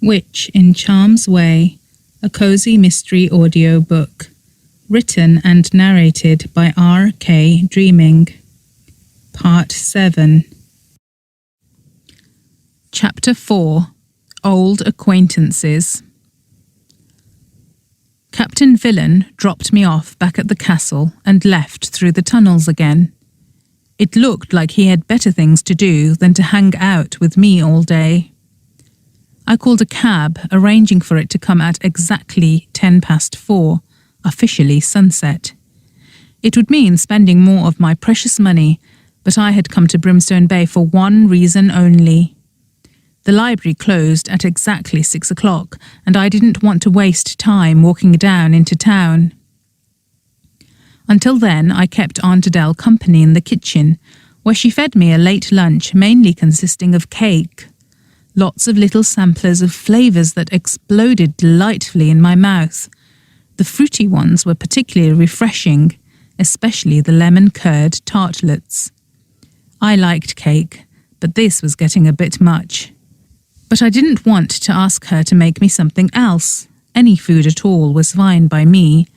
Witch in Charm's Way, a cozy mystery audiobook, written and narrated by R.K. Dreaming. Part 7. Chapter 4. Old Acquaintances. Captain Villain dropped me off back at the castle and left through the tunnels again. It looked like he had better things to do than to hang out with me all day. I called a cab, arranging for it to come at exactly 4:10, officially sunset. It would mean spending more of my precious money, but I had come to Brimstone Bay for one reason only. The library closed at exactly 6 o'clock, and I didn't want to waste time walking down into town. Until then, I kept Aunt Adele company in the kitchen, where she fed me a late lunch mainly consisting of cake. Lots of little samplers of flavours that exploded delightfully in my mouth. The fruity ones were particularly refreshing, especially the lemon curd tartlets. I liked cake, but this was getting a bit much. But I didn't want to ask her to make me something else. Any food at all was fine by me.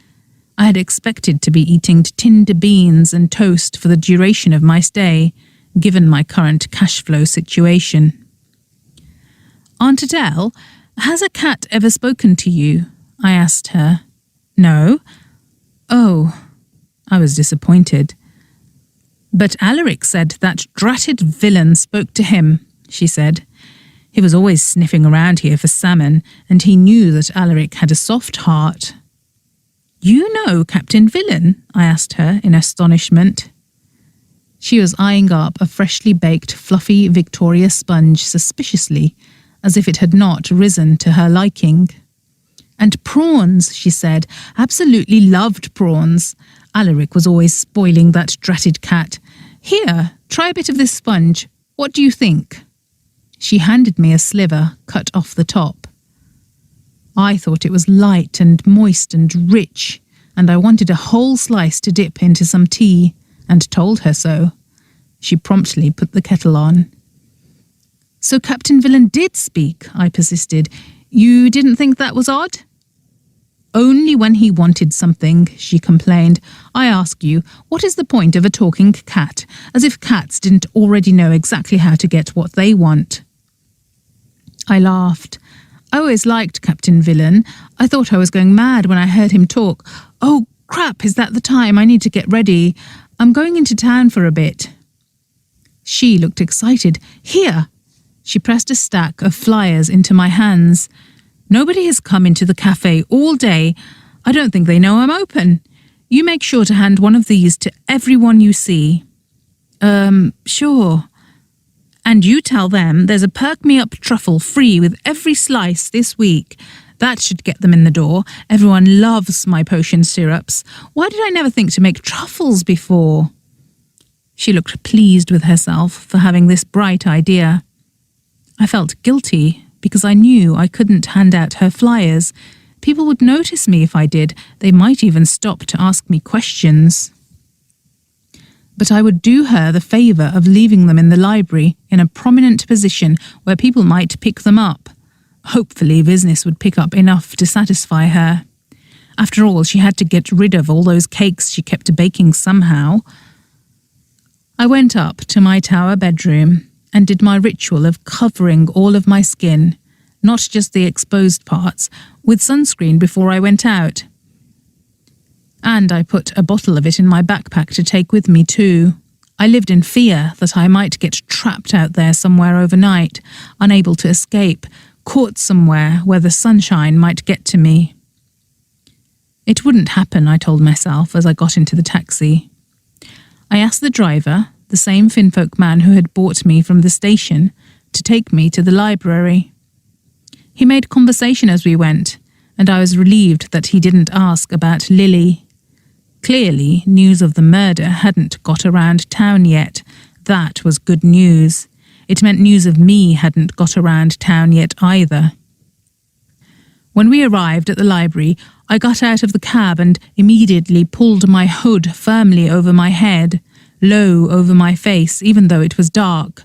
I had expected to be eating tinned beans and toast for the duration of my stay, given my current cash flow situation. Aunt Adele, has a cat ever spoken to you? I asked her. No. Oh, I was disappointed. But Alaric said that dratted villain spoke to him, she said. He was always sniffing around here for salmon, and he knew that Alaric had a soft heart. You know Captain Villain? I asked her in astonishment. She was eyeing up a freshly baked, fluffy Victoria sponge suspiciously, as if it had not risen to her liking. And prawns, she said. Absolutely loved prawns. Alaric was always spoiling that dratted cat. Here, try a bit of this sponge. What do you think? She handed me a sliver, cut off the top. I thought it was light and moist and rich, and I wanted a whole slice to dip into some tea, and told her so. She promptly put the kettle on. So Captain Villain did speak, I persisted. You didn't think that was odd? Only when he wanted something, she complained. I ask you, what is the point of a talking cat? As if cats didn't already know exactly how to get what they want. I laughed. I always liked Captain Villain. I thought I was going mad when I heard him talk. Oh, crap, is that the time? I need to get ready. I'm going into town for a bit. She looked excited. Here! She pressed a stack of flyers into my hands. Nobody has come into the cafe all day. I don't think they know I'm open. You make sure to hand one of these to everyone you see. Sure. And you tell them there's a perk-me-up truffle free with every slice this week. That should get them in the door. Everyone loves my potion syrups. Why did I never think to make truffles before? She looked pleased with herself for having this bright idea. I felt guilty because I knew I couldn't hand out her flyers. People would notice me if I did. They might even stop to ask me questions. But I would do her the favour of leaving them in the library in a prominent position where people might pick them up. Hopefully business would pick up enough to satisfy her. After all, she had to get rid of all those cakes she kept baking somehow. I went up to my tower bedroom and did my ritual of covering all of my skin, not just the exposed parts, with sunscreen before I went out. And I put a bottle of it in my backpack to take with me too. I lived in fear that I might get trapped out there somewhere overnight, unable to escape, caught somewhere where the sunshine might get to me. It wouldn't happen, I told myself as I got into the taxi. I asked the driver, the same Finfolk man who had bought me from the station, to take me to the library. He made conversation as we went, and I was relieved that he didn't ask about Lily. Clearly, news of the murder hadn't got around town yet. That was good news. It meant news of me hadn't got around town yet either. When we arrived at the library, I got out of the cab and immediately pulled my hood firmly over my head, low over my face, even though it was dark.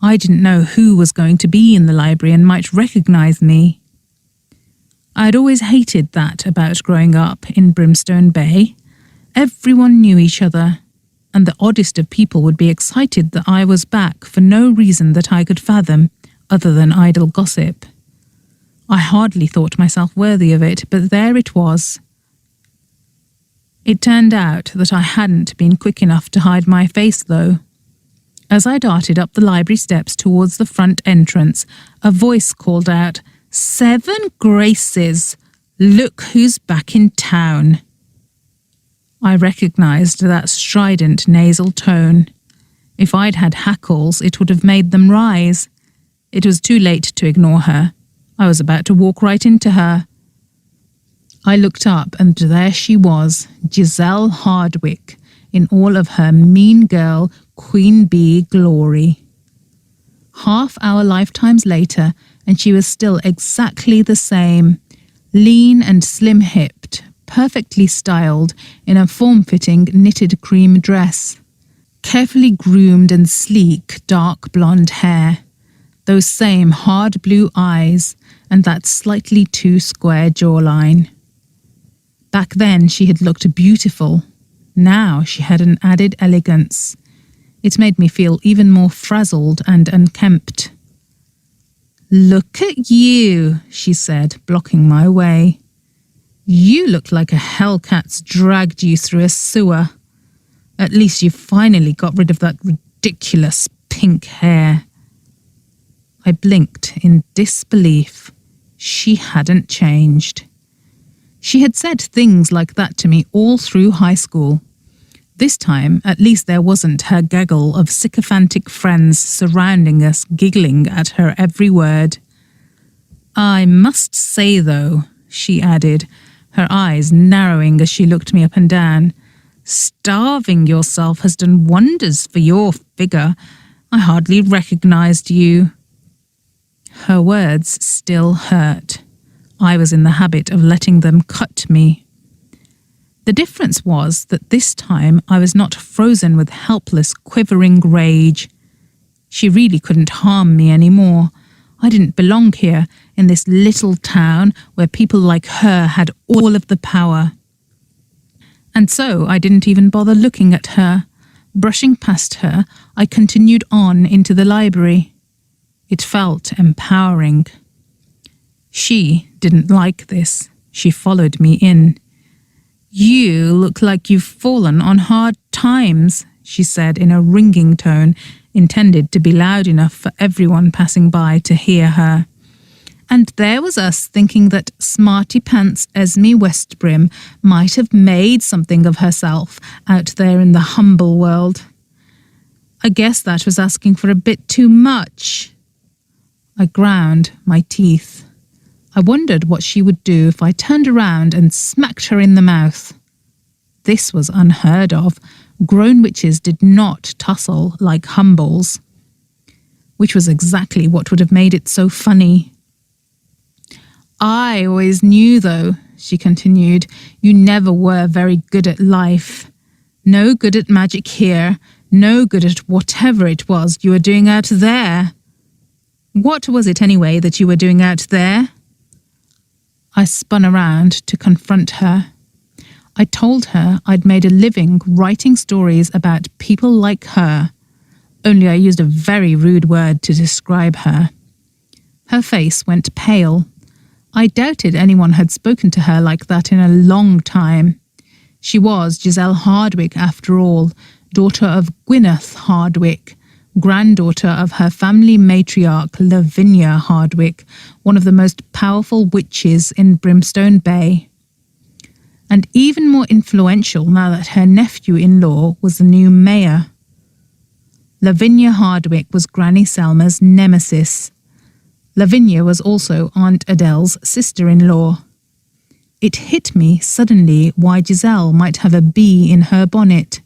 I didn't know who was going to be in the library and might recognize me. I had always hated that about growing up in Brimstone Bay. Everyone knew each other, and the oddest of people would be excited that I was back for no reason that I could fathom other than idle gossip. I hardly thought myself worthy of it, but there it was. It turned out that I hadn't been quick enough to hide my face, though. As I darted up the library steps towards the front entrance, a voice called out, "7 Graces! Look who's back in town!" I recognised that strident nasal tone. If I'd had hackles, it would have made them rise. It was too late to ignore her. I was about to walk right into her. I looked up, and there she was, Giselle Hardwicke, in all of her mean girl, queen bee glory. Half our lifetimes later, and she was still exactly the same, lean and slim-hipped, perfectly styled in a form-fitting knitted cream dress, carefully groomed and sleek dark blonde hair, those same hard blue eyes, and that slightly too square jawline. Back then she had looked beautiful. Now she had an added elegance. It made me feel even more frazzled and unkempt. "Look at you," she said, blocking my way. "You look like a hellcat's dragged you through a sewer. At least you finally got rid of that ridiculous pink hair." I blinked in disbelief. She hadn't changed. She had said things like that to me all through high school. This time, at least there wasn't her gaggle of sycophantic friends surrounding us, giggling at her every word. "I must say, though," she added, her eyes narrowing as she looked me up and down, "starving yourself has done wonders for your figure. I hardly recognised you." Her words still hurt. I was in the habit of letting them cut me. The difference was that this time I was not frozen with helpless, quivering rage. She really couldn't harm me anymore. I didn't belong here, in this little town where people like her had all of the power. And so I didn't even bother looking at her. Brushing past her, I continued on into the library. It felt empowering. She didn't like this. She followed me in. "You look like you've fallen on hard times," she said in a ringing tone intended to be loud enough for everyone passing by to hear her. And there was us thinking that smarty pants Esme Westbrim might have made something of herself out there in the humble world. I guess that was asking for a bit too much. I ground my teeth. I wondered what she would do if I turned around and smacked her in the mouth. This was unheard of. Grown witches did not tussle like humbles, which was exactly what would have made it so funny. "I always knew, though," she continued, "you never were very good at life. No good at magic here, no good at whatever it was you were doing out there." "What was it anyway that you were doing out there?" I spun around to confront her. I told her I'd made a living writing stories about people like her, only I used a very rude word to describe her. Her face went pale. I doubted anyone had spoken to her like that in a long time. She was Giselle Hardwicke, after all, daughter of Gwyneth Hardwicke, granddaughter of her family matriarch Lavinia Hardwicke, one of the most powerful witches in Brimstone Bay. And even more influential now that her nephew-in-law was the new mayor. Lavinia Hardwicke was Granny Selma's nemesis. Lavinia was also Aunt Adele's sister-in-law. It hit me suddenly why Giselle might have a bee in her bonnet.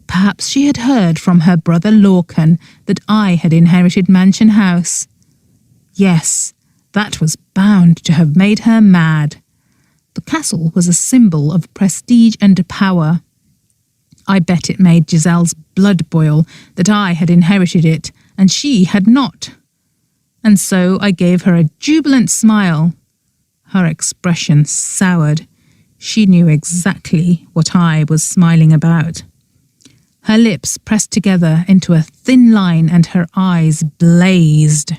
Perhaps she had heard from her brother Lorcan that I had inherited Mansion House. Yes, that was bound to have made her mad. The castle was a symbol of prestige and power. I bet it made Giselle's blood boil that I had inherited it, and she had not. And so I gave her a jubilant smile. Her expression soured. She knew exactly what I was smiling about. Her lips pressed together into a thin line and her eyes blazed.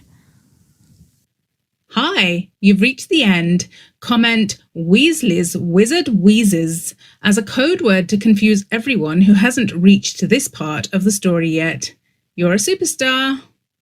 Hi, you've reached the end. Comment Weasley's Wizard Wheezes as a code word to confuse everyone who hasn't reached this part of the story yet. You're a superstar.